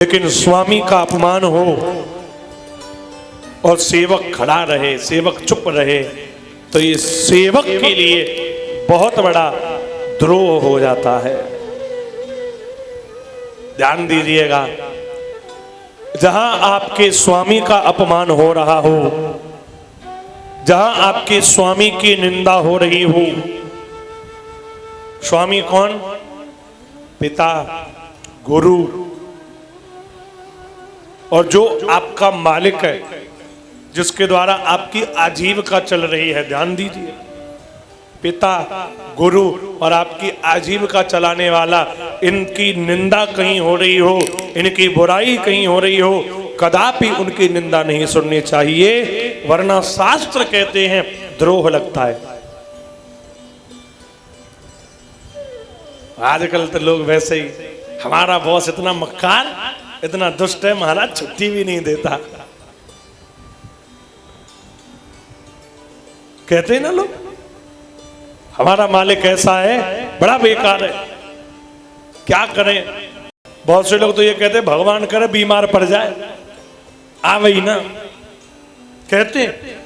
लेकिन स्वामी का अपमान हो और सेवक खड़ा रहे, सेवक चुप रहे, तो ये सेवक के लिए बहुत बड़ा द्रोह हो जाता है। ध्यान दीजिएगा, जहां आपके स्वामी का अपमान हो रहा हो, जहां आपके स्वामी की निंदा हो रही हो, स्वामी कौन? पिता, गुरु, और जो आपका मालिक है, जिसके द्वारा आपकी आजीविका चल रही है। ध्यान दीजिए, पिता, गुरु और आपकी आजीविका चलाने वाला, इनकी निंदा कहीं हो रही हो, इनकी बुराई कहीं हो रही हो, कदापि उनकी निंदा नहीं सुननी चाहिए, वरना शास्त्र कहते हैं द्रोह लगता है। आजकल तो लोग वैसे ही, हमारा बॉस इतना मक्कार, इतना दुष्ट है, महाराज छुट्टी भी नहीं देता, कहते हैं ना लोग। हमारा मालिक ऐसा है, बड़ा बेकार है, क्या करें। बहुत से लोग तो ये कहते हैं भगवान करे बीमार पड़ जाए, आ वही ना, कहते हैं।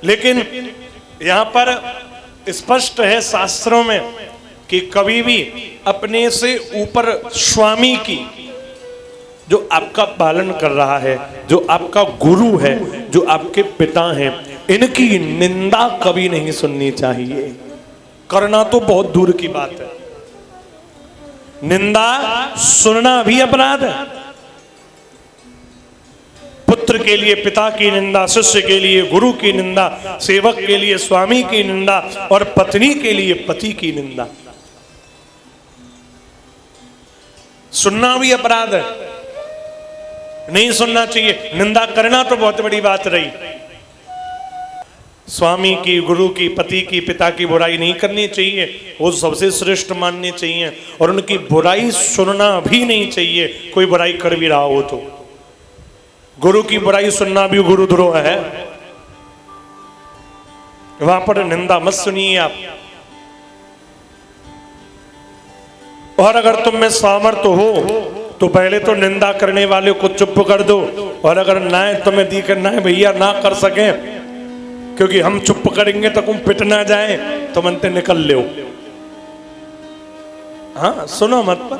लेकिन यहां पर स्पष्ट है शास्त्रों में कि कभी भी अपने से ऊपर स्वामी की, जो आपका पालन कर रहा है, जो आपका गुरु है, जो आपके पिता हैं, इनकी निंदा कभी नहीं सुननी चाहिए। करना तो बहुत दूर की बात है, निंदा सुनना भी अपराध है। पुत्र के लिए पिता की निंदा, शिष्य के लिए गुरु की निंदा, सेवक के लिए स्वामी की निंदा और पत्नी के लिए पति की निंदा, सुनना भी अपराध है, नहीं सुनना चाहिए। निंदा करना तो बहुत बड़ी बात रही। स्वामी की, गुरु की, पति की, पिता की बुराई नहीं करनी चाहिए, वो सबसे श्रेष्ठ मानने चाहिए, और उनकी बुराई सुनना भी नहीं चाहिए, कोई बुराई कर भी रहा हो तो। गुरु की बुराई सुनना भी गुरुद्रोह है, वहां पर निंदा मत सुनिए आप। और अगर तुम में सामर्थ्य हो तो पहले तो निंदा करने वाले को चुप कर दो, और अगर ना तुम्हें दी करना है भैया ना कर सके, क्योंकि हम चुप करेंगे तो तुम पिट ना जाए, तो मनते निकल लो। हाँ, सुनो मत पर।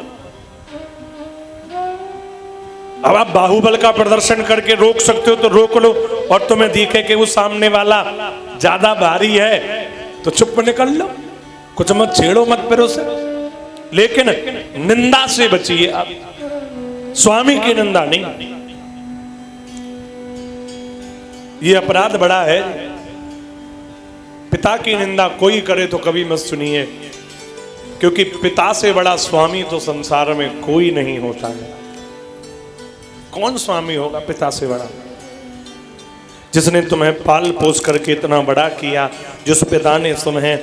अब आप बाहुबल का प्रदर्शन करके रोक सकते हो तो रोक लो, और तुम्हें दिखे कि वो सामने वाला ज्यादा भारी है तो चुप निकल लो, कुछ मत छेड़ो मत फिर उसे। लेकिन निंदा से बचिए आप, स्वामी की निंदा नहीं, ये अपराध बड़ा है। पिता की निंदा कोई करे तो कभी मत सुनिए, क्योंकि पिता से बड़ा स्वामी तो संसार में कोई नहीं होता है। कौन स्वामी होगा पिता से बड़ा? जिसने तुम्हें पाल पोस करके इतना बड़ा किया, जिस पिता ने तुम्हें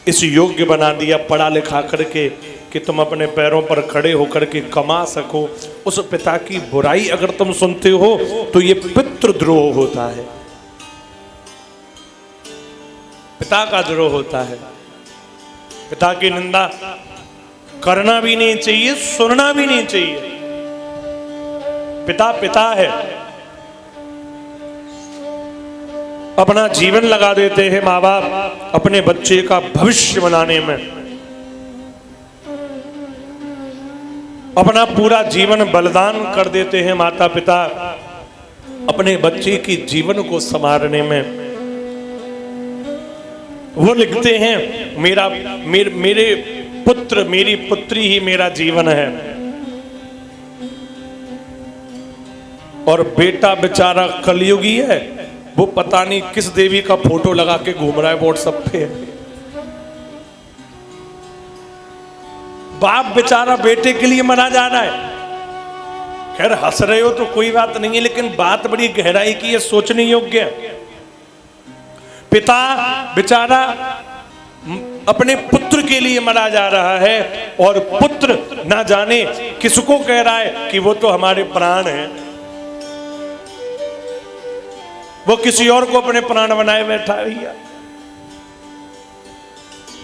इस योग्य बना दिया पढ़ा लिखा करके कि तुम अपने पैरों पर खड़े होकर के कमा सको, उस पिता की बुराई अगर तुम सुनते हो तो ये पितृद्रोह होता है, पिता का द्रोह होता है। पिता की निंदा करना भी नहीं चाहिए, सुनना भी नहीं चाहिए। पिता पिता है, अपना जीवन लगा देते हैं माँ बाप अपने बच्चे का भविष्य बनाने में, अपना पूरा जीवन बलिदान कर देते हैं माता पिता अपने बच्चे की जीवन को संवारने में। वो लिखते हैं मेरे पुत्र, मेरी पुत्री ही मेरा जीवन है, और बेटा बेचारा कलयुगी है, वो पता नहीं किस देवी का फोटो लगा के घूम रहा है व्हाट्सएप पे। बाप बेचारा बेटे के लिए मरा जा रहा है। खैर हंस रहे हो तो कोई बात नहीं है, लेकिन बात बड़ी गहराई की है, सोचने योग्य है। पिता बेचारा अपने पुत्र के लिए मरा जा रहा है, और पुत्र ना जाने किसको कह रहा है कि वो तो हमारे प्राण हैं, वो किसी और को अपने प्राण बनाए बैठा है।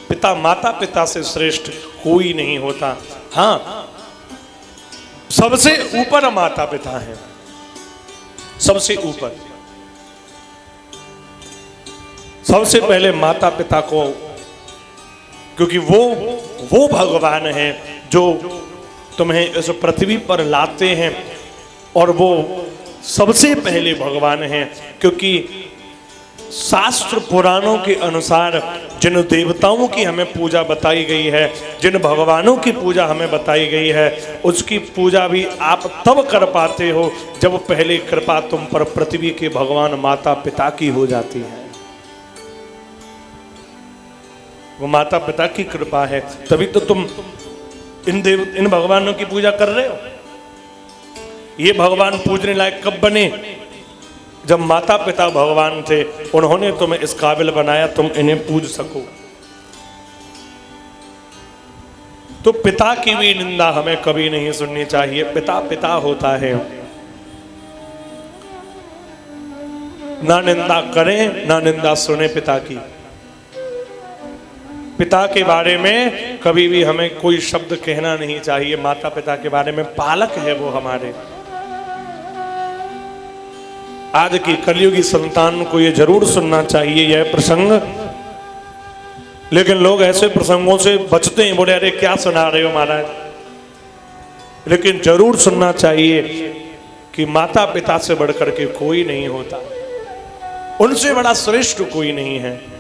पिता माता पिता से श्रेष्ठ कोई नहीं होता। हाँ, सबसे ऊपर माता पिता हैं, सबसे ऊपर। सबसे पहले माता पिता को, क्योंकि वो भगवान हैं जो तुम्हें इस पृथ्वी पर लाते हैं, और वो सबसे पहले भगवान हैं। क्योंकि शास्त्र पुराणों के अनुसार जिन देवताओं की हमें पूजा बताई गई है, जिन भगवानों की पूजा हमें बताई गई है, उसकी पूजा भी आप तब कर पाते हो जब पहले कृपा तुम पर पृथ्वी के भगवान माता पिता की हो जाती है। वो माता पिता की कृपा है, तभी तो तुम इन भगवानों की पूजा कर रहे हो। ये भगवान पूजने लायक कब बने? जब माता पिता भगवान थे, उन्होंने तुम्हें इस काबिल बनाया तुम इन्हें पूज सको। तो पिता की भी निंदा हमें कभी नहीं सुननी चाहिए। पिता पिता होता है, ना निंदा करें ना निंदा सुने पिता की। पिता के बारे में कभी भी हमें कोई शब्द कहना नहीं चाहिए। माता पिता के बारे में पालक है वो हमारे। आज की कलयुगी संतान को ये जरूर सुनना चाहिए यह प्रसंग, लेकिन लोग ऐसे प्रसंगों से बचते हैं, बोले अरे क्या सुना रहे हो महाराज। लेकिन जरूर सुनना चाहिए कि माता पिता से बढ़कर के कोई नहीं होता, उनसे बड़ा श्रेष्ठ कोई नहीं है।